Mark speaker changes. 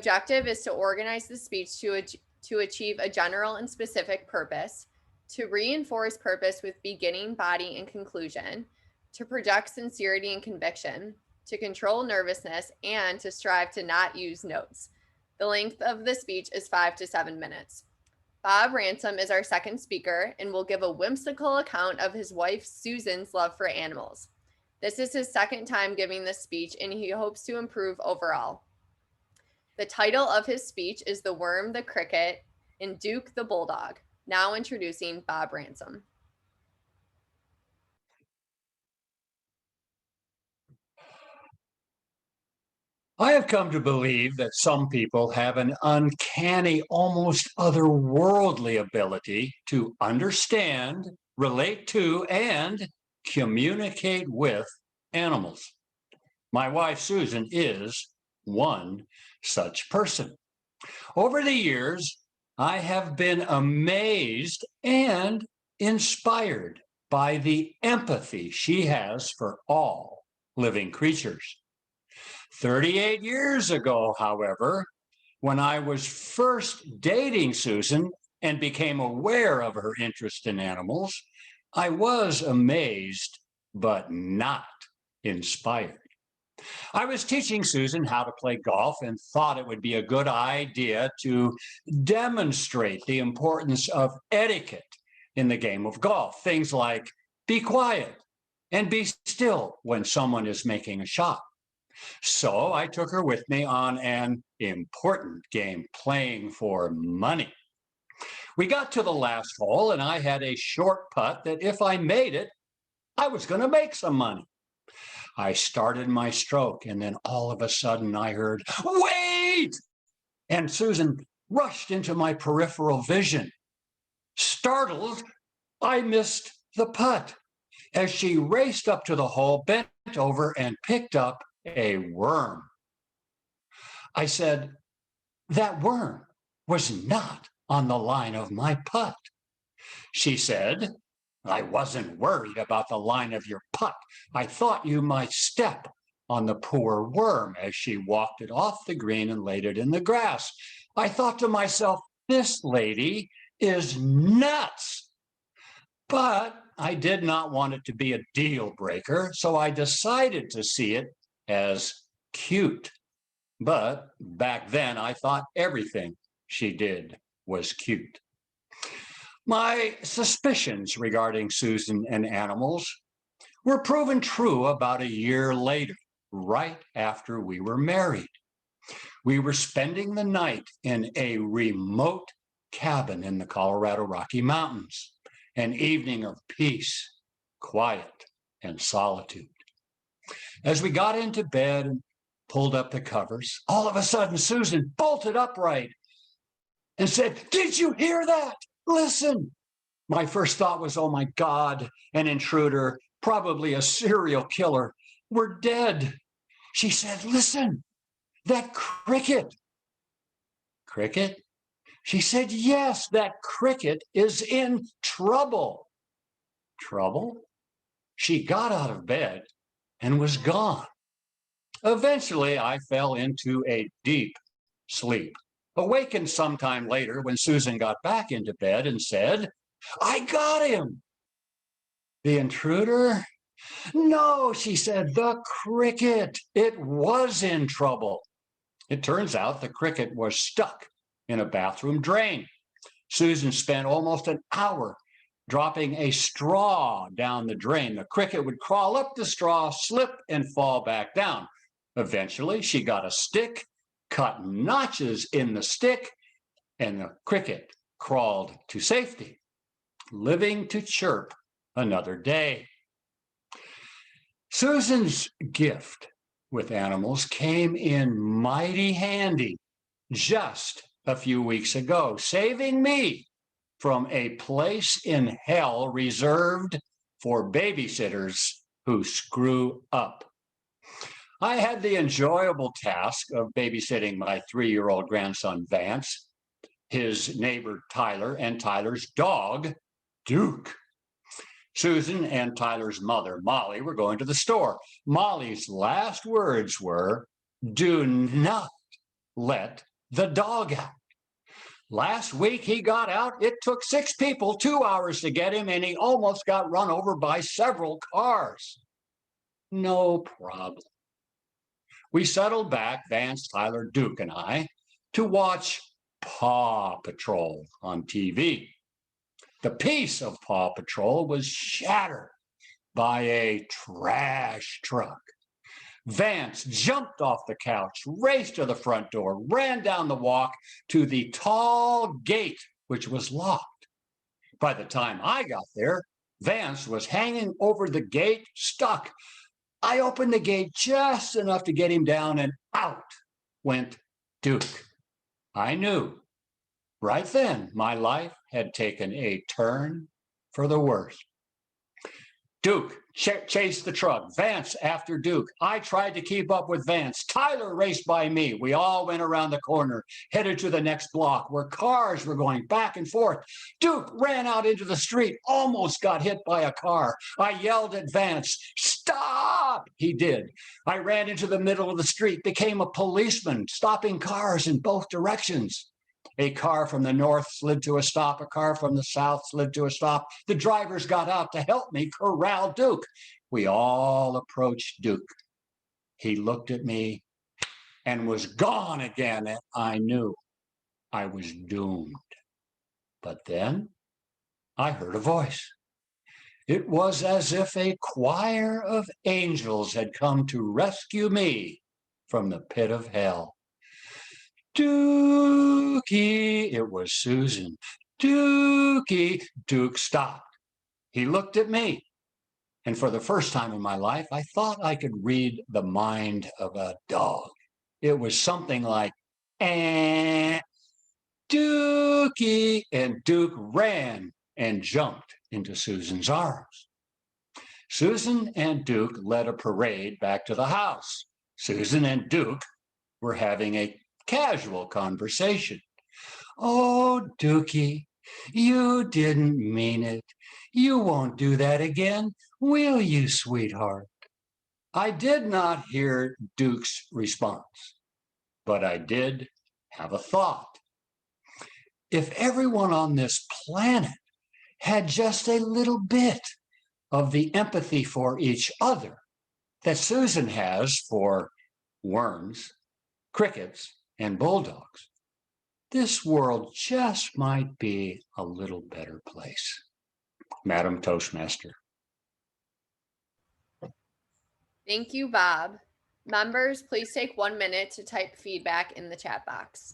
Speaker 1: Objective is to organize the speech to achieve a general and specific purpose, to reinforce purpose with beginning, body, and conclusion, to project sincerity and conviction, to control nervousness, and to strive to not use notes. The length of the speech is 5 to 7 minutes. Bob Ransom is our second speaker and will give a whimsical account of his wife Susan's love for animals. This is his second time giving this speech, and he hopes to improve overall. The title of his speech is The Worm, the Cricket, and Duke the Bulldog. Now introducing Bob Ransom.
Speaker 2: I have come to believe that some people have an uncanny, almost otherworldly ability to understand, relate to, and communicate with animals. My wife, Susan, is one such person. Over the years, I have been amazed and inspired by the empathy she has for all living creatures. 38 years ago, however, when I was first dating Susan and became aware of her interest in animals, I was amazed, but not inspired. I was teaching Susan how to play golf and thought it would be a good idea to demonstrate the importance of etiquette in the game of golf. Things like be quiet and be still when someone is making a shot. So I took her with me on an important game, playing for money. We got to the last hole, and I had a short putt that if I made it, I was going to make some money. I started my stroke, and then all of a sudden I heard, "Wait!" And Susan rushed into my peripheral vision. Startled, I missed the putt as she raced up to the hole, bent over, and picked up a worm. I said, "That worm was not on the line of my putt." She said, "I wasn't worried about the line of your putt. I thought you might step on the poor worm," as she walked it off the green and laid it in the grass. I thought to myself, this lady is nuts. But I did not want it to be a deal breaker, so I decided to see it as cute. But back then, I thought everything she did was cute. My suspicions regarding Susan and animals were proven true about a year later, right after we were married. We were spending the night in a remote cabin in the Colorado Rocky Mountains, an evening of peace, quiet, and solitude. As we got into bed and pulled up the covers, all of a sudden Susan bolted upright and said, "Did you hear that? Listen." My first thought was, oh my God, an intruder, probably a serial killer. We're dead. She said, "Listen, that cricket." Cricket? She said, "Yes, that cricket is in trouble." Trouble? She got out of bed and was gone. Eventually, I fell into a deep sleep, awakened sometime later when Susan got back into bed and said, "I got him." The intruder? "No," she said, "the cricket. It was in trouble." It turns out the cricket was stuck in a bathroom drain. Susan spent almost an hour dropping a straw down the drain. The cricket would crawl up the straw, slip, and fall back down. Eventually, she got a stick, cut notches in the stick, and the cricket crawled to safety, living to chirp another day. Susan's gift with animals came in mighty handy just a few weeks ago, saving me from a place in hell reserved for babysitters who screw up. I had the enjoyable task of babysitting my 3-year-old grandson, Vance, his neighbor, Tyler, and Tyler's dog, Duke. Susan and Tyler's mother, Molly, were going to the store. Molly's last words were, "Do not let the dog out. Last week he got out. It took 6 people 2 hours to get him, and he almost got run over by several cars. No problem. We settled back, Vance, Tyler, Duke, and I, to watch Paw Patrol on TV. The peace of Paw Patrol was shattered by a trash truck. Vance jumped off the couch, raced to the front door, ran down the walk to the tall gate, which was locked. By the time I got there, Vance was hanging over the gate, stuck. I opened the gate just enough to get him down, and out went Duke. I knew right then my life had taken a turn for the worse. Duke chased the truck. Vance after Duke. I tried to keep up with Vance. Tyler raced by me. We all went around the corner, headed to the next block where cars were going back and forth. Duke ran out into the street, almost got hit by a car. I yelled at Vance, "Stop!" He did. I ran into the middle of the street, became a policeman, stopping cars in both directions. A car from the north slid to a stop. A car from the south slid to a stop. The drivers got out to help me corral Duke. We all approached Duke. He looked at me and was gone again, and I knew I was doomed. But then I heard a voice. It was as if a choir of angels had come to rescue me from the pit of hell. Dookie, it was Susan. Dookie. Duke stopped. He looked at me. And for the first time in my life, I thought I could read the mind of a dog. It was something like, eh, Dookie. And Duke ran and jumped into Susan's arms. Susan and Duke led a parade back to the house. Susan and Duke were having a casual conversation. "Oh, Dookie, you didn't mean it. You won't do that again, will you, sweetheart?" I did not hear Duke's response, but I did have a thought. If everyone on this planet had just a little bit of the empathy for each other that Susan has for worms, crickets, and bulldogs, this world just might be a little better place. Madam Toastmaster.
Speaker 1: Thank you, Bob. Members, please take 1 minute to type feedback in the chat box.